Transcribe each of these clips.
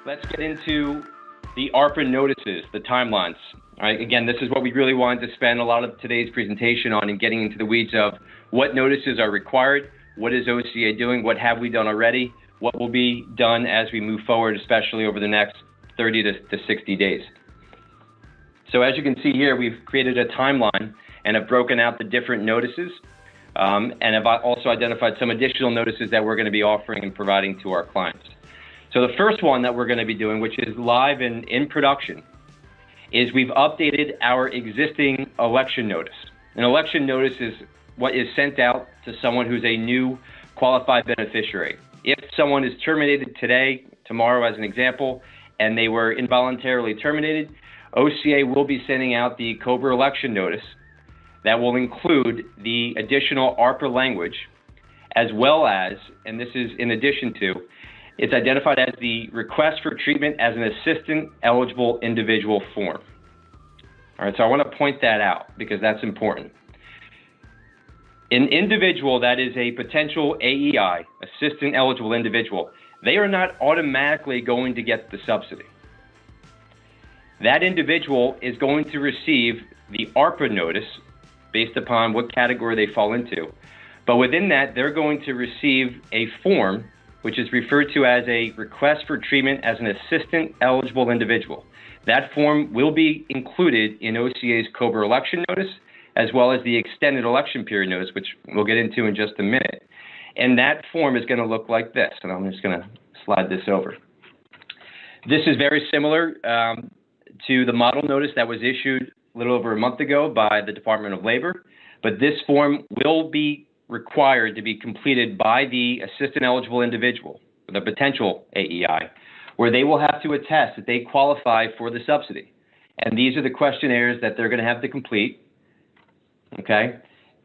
let's get into the ARPA notices, the timelines. All right, again, this is what we really wanted to spend a lot of today's presentation on, and getting into the weeds of what notices are required, what is OCA doing, what have we done already, what will be done as we move forward, especially over the next 30 to 60 days. So as you can see here, we've created a timeline and have broken out the different notices, and have also identified some additional notices that we're going to be offering and providing to our clients. So the first one that we're going to be doing, which is live and in production, is we've updated our existing election notice. An election notice is what is sent out to someone who's a new qualified beneficiary. If someone is terminated today, tomorrow as an example, and they were involuntarily terminated, OCA will be sending out the COBRA election notice that will include the additional ARPA language, as well as, and this is in addition to, it's identified as the request for treatment as an assistant eligible individual form. All right, so I want to point that out because that's important. An individual that is a potential AEI, assistant eligible individual, they are not automatically going to get the subsidy. That individual is going to receive the ARPA notice based upon what category they fall into. But within that, they're going to receive a form which is referred to as a request for treatment as an assistant eligible individual. That form will be included in OCA's COBRA election notice, as well as the extended election period notice, which we'll get into in just a minute. And that form is going to look like this, and I'm just going to slide this over. This is very similar to the model notice that was issued a little over a month ago by the Department of Labor, but this form will be required to be completed by the assistant eligible individual, the potential AEI, where they will have to attest that they qualify for the subsidy. And these are the questionnaires that they're going to have to complete. Okay,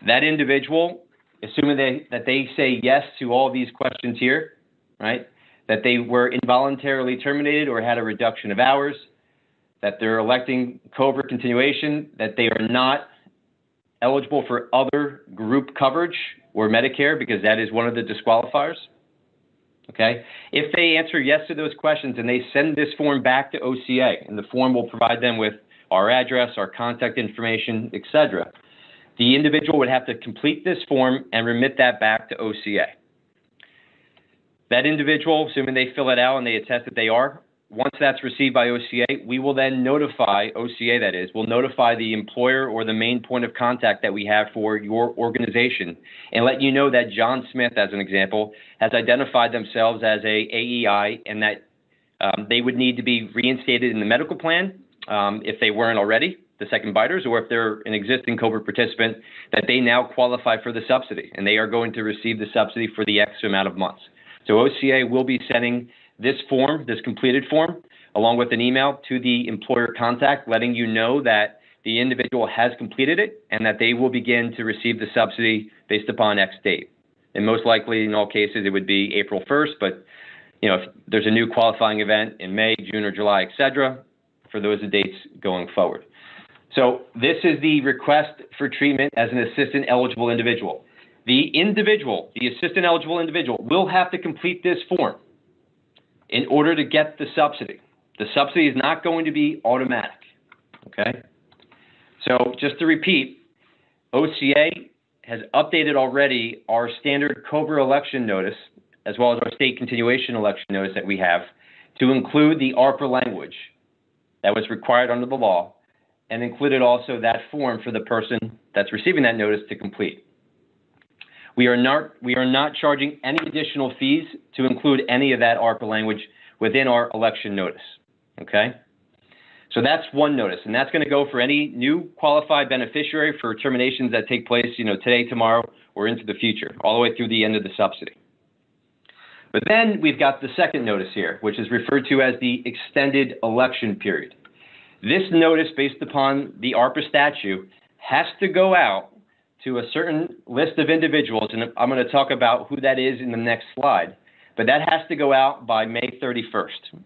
that individual, assuming that they say yes to all these questions here, right, that they were involuntarily terminated or had a reduction of hours, that they're electing COBRA continuation, that they are not eligible for other group coverage or Medicare, because that is one of the disqualifiers. Okay, if they answer yes to those questions and they send this form back to OCA, and the form will provide them with our address, our contact information, etc., the individual would have to complete this form and remit that back to OCA. That individual, assuming they fill it out and they attest that they are, once that's received by OCA, we will then notify, OCA that is, will notify the employer or the main point of contact that we have for your organization and let you know that John Smith, as an example, has identified themselves as a AEI and that they would need to be reinstated in the medical plan if they weren't already, the second biters, or if they're an existing COBRA participant, that they now qualify for the subsidy and they are going to receive the subsidy for the X amount of months. So OCA will be sending this form, this completed form, along with an email to the employer contact, letting you know that the individual has completed it and that they will begin to receive the subsidy based upon X date. And most likely, in all cases, it would be April 1st, but you know, if there's a new qualifying event in May, June, or July, etc., for those dates going forward. So this is the request for treatment as an assistant eligible individual. The individual, the assistant eligible individual, will have to complete this form in order to get the subsidy. The subsidy is not going to be automatic, okay? So just to repeat, OCA has updated already our standard COBRA election notice, as well as our state continuation election notice that we have, to include the ARPA language that was required under the law, and included also that form for the person that's receiving that notice to complete. We are not charging any additional fees to include any of that ARPA language within our election notice, okay? So that's one notice, and that's going to go for any new qualified beneficiary for terminations that take place, you know, today, tomorrow, or into the future, all the way through the end of the subsidy. But then we've got the second notice here, which is referred to as the extended election period. This notice, based upon the ARPA statute, has to go out to a certain list of individuals, and I'm going to talk about who that is in the next slide, but that has to go out by May 31st,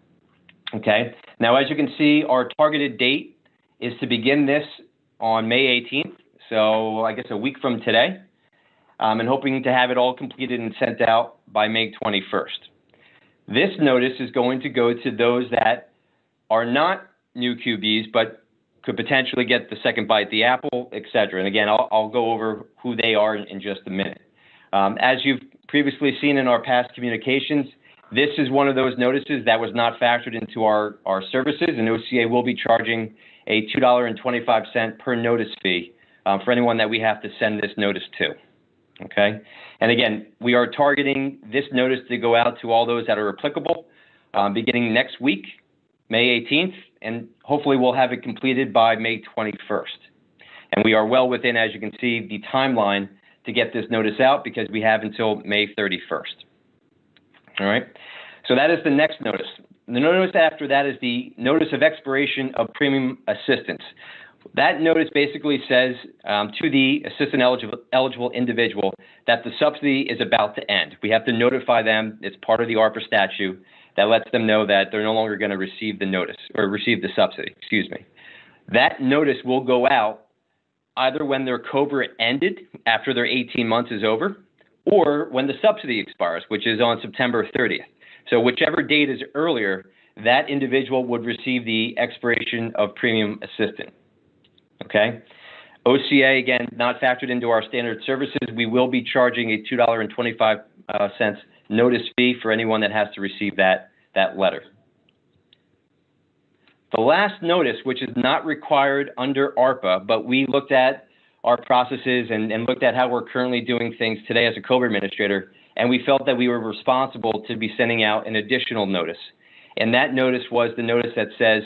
okay? Now, as you can see, our targeted date is to begin this on May 18th, so I guess a week from today, and hoping to have it all completed and sent out by May 21st. This notice is going to go to those that are not new QBs, but could potentially get the second bite at the apple, et cetera. And again, I'll go over who they are in just a minute. As you've previously seen in our past communications, this is one of those notices that was not factored into our services, and OCA will be charging a $2.25 per notice fee for anyone that we have to send this notice to. Okay? And again, we are targeting this notice to go out to all those that are applicable beginning next week, May 18th, and hopefully we'll have it completed by May 21st. And we are well within, as you can see, the timeline to get this notice out because we have until May 31st. All right, so that is the next notice. The notice after that is the notice of expiration of premium assistance. That notice basically says to the assistant eligible individual that the subsidy is about to end. We have to notify them. It's part of the ARPA statute that lets them know that they're no longer going to receive the notice or receive the subsidy, excuse me. That notice will go out either when their COBRA ended after their 18 months is over, or when the subsidy expires, which is on September 30th. So whichever date is earlier, that individual would receive the expiration of premium assistance. Okay? OCA, again, not factored into our standard services. We will be charging a $2.25 notice fee for anyone that has to receive that letter. The last notice, which is not required under ARPA, but we looked at our processes and looked at how we're currently doing things today as a COBRA administrator, and we felt that we were responsible to be sending out an additional notice. And that notice was the notice that says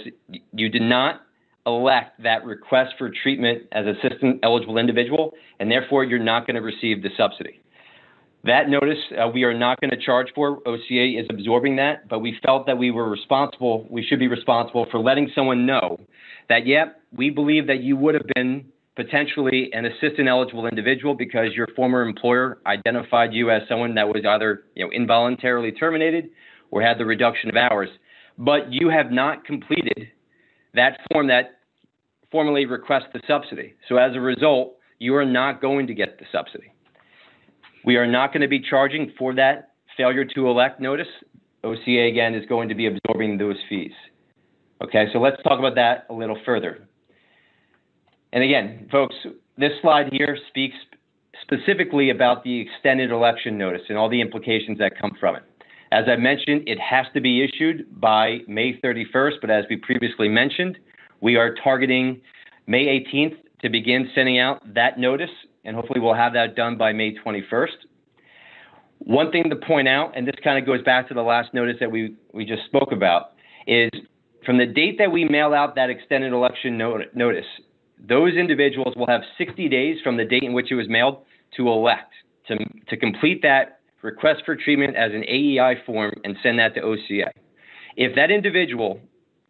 you did not elect that request for treatment as assistant eligible individual, and therefore you're not going to receive the subsidy. That notice we are not going to charge for. OCA is absorbing that, but we felt that we should be responsible for letting someone know that, yep, we believe that you would have been potentially an assistant eligible individual because your former employer identified you as someone that was either involuntarily terminated or had the reduction of hours, but you have not completed that form that formally requests the subsidy. So as a result, you are not going to get the subsidy. We are not going to be charging for that failure to elect notice. OCA, again, is going to be absorbing those fees. Okay, so let's talk about that a little further. And again, folks, this slide here speaks specifically about the extended election notice and all the implications that come from it. As I mentioned, it has to be issued by May 31st, but as we previously mentioned, we are targeting May 18th to begin sending out that notice, and hopefully we'll have that done by May 21st. One thing to point out, and this kind of goes back to the last notice that we just spoke about, is from the date that we mail out that extended election notice, those individuals will have 60 days from the date in which it was mailed to elect, to complete that request for treatment as an AEI form and send that to OCA. If that individual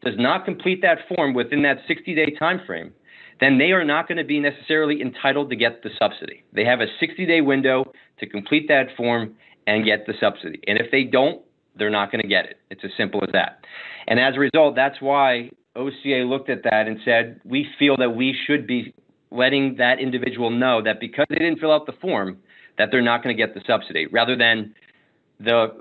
does not complete that form within that 60-day time frame, then they are not going to be necessarily entitled to get the subsidy. They have a 60-day window to complete that form and get the subsidy. And if they don't, they're not going to get it. It's as simple as that. And as a result, that's why OCA looked at that and said, we feel that we should be letting that individual know that because they didn't fill out the form, that they're not going to get the subsidy, rather than the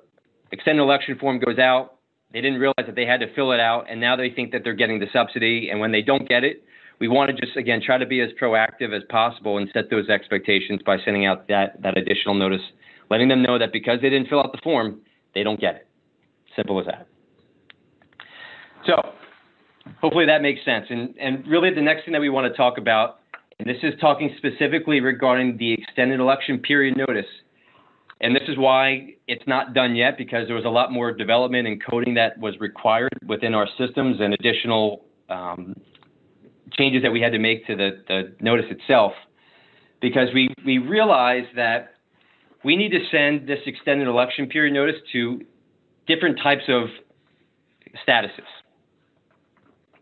extended election form goes out, they didn't realize that they had to fill it out, and now they think that they're getting the subsidy, and when they don't get it, we want to just, again, try to be as proactive as possible and set those expectations by sending out that additional notice, letting them know that because they didn't fill out the form, they don't get it. Simple as that. So hopefully that makes sense. And really the next thing that we want to talk about, and this is talking specifically regarding the extended election period notice, and this is why it's not done yet, because there was a lot more development and coding that was required within our systems and additional changes that we had to make to the notice itself, because we realized that we need to send this extended election period notice to different types of statuses,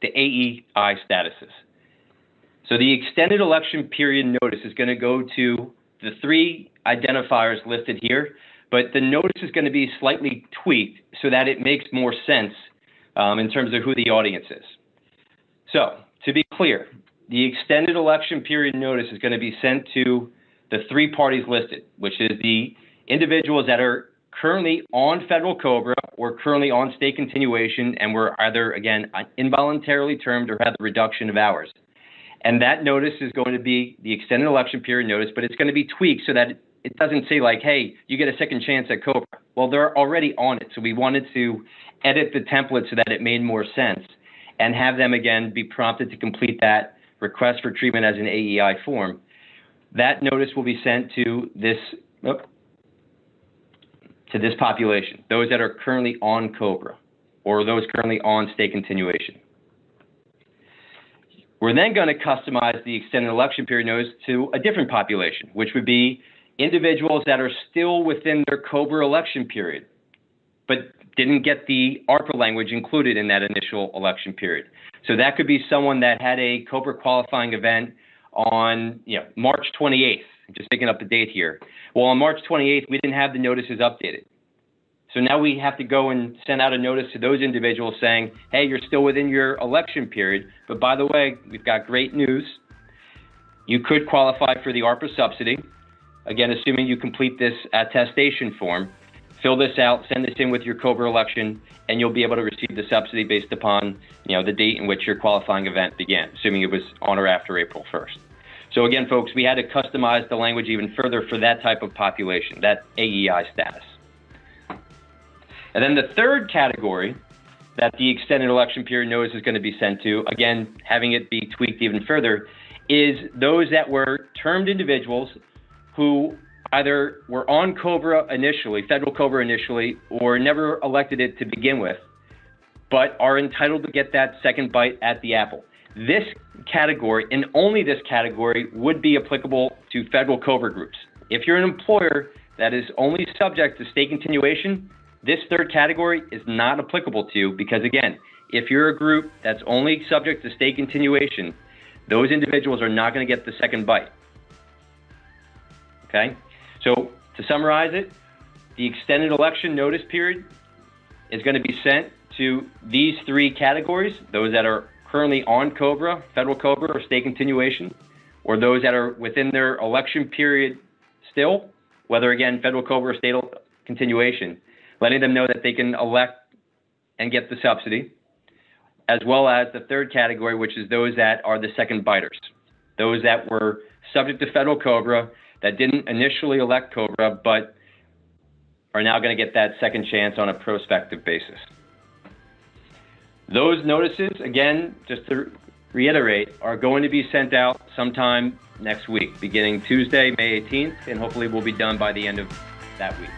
the AEI statuses. So the extended election period notice is going to go to the three identifiers listed here, but the notice is going to be slightly tweaked so that it makes more sense in terms of who the audience is. So to be clear, the extended election period notice is going to be sent to the three parties listed, which is the individuals that are currently on federal COBRA or currently on state continuation and were either, again, involuntarily termed or had the reduction of hours. And that notice is going to be the extended election period notice, but it's going to be tweaked so that it doesn't say like, hey, you get a second chance at COBRA. Well, they're already on it. So we wanted to edit the template so that it made more sense and have them, again, be prompted to complete that request for treatment as an AEI form. That notice will be sent to this population, those that are currently on COBRA or those currently on state continuation. We're then going to customize the extended election period notice to a different population, which would be individuals that are still within their COBRA election period, but didn't get the ARPA language included in that initial election period. So that could be someone that had a COBRA qualifying event on March 28th, just picking up the date here. Well, on March 28th, we didn't have the notices updated. So now we have to go and send out a notice to those individuals saying, hey, you're still within your election period, but by the way, we've got great news. You could qualify for the ARPA subsidy. Again, assuming you complete this attestation form, fill this out, send this in with your COBRA election, and you'll be able to receive the subsidy based upon the date in which your qualifying event began, assuming it was on or after April 1st. So again, folks, we had to customize the language even further for that type of population, that AEI status. And then the third category that the extended election period notice is going to be sent to, again, having it be tweaked even further, is those that were termed individuals who either were on COBRA initially, federal COBRA initially, or never elected it to begin with, but are entitled to get that second bite at the apple. This category, and only this category, would be applicable to federal COBRA groups. If you're an employer that is only subject to state continuation, this third category is not applicable to you because, again, if you're a group that's only subject to state continuation, those individuals are not going to get the second bite. Okay? So to summarize it, the extended election notice period is going to be sent to these three categories, those that are currently on COBRA, federal COBRA or state continuation, or those that are within their election period still, whether, again, federal COBRA or state continuation, letting them know that they can elect and get the subsidy, as well as the third category, which is those that are the second biters, those that were subject to federal COBRA that didn't initially elect COBRA, but are now going to get that second chance on a prospective basis. Those notices, again, just to reiterate, are going to be sent out sometime next week, beginning Tuesday, May 18th, and hopefully will be done by the end of that week.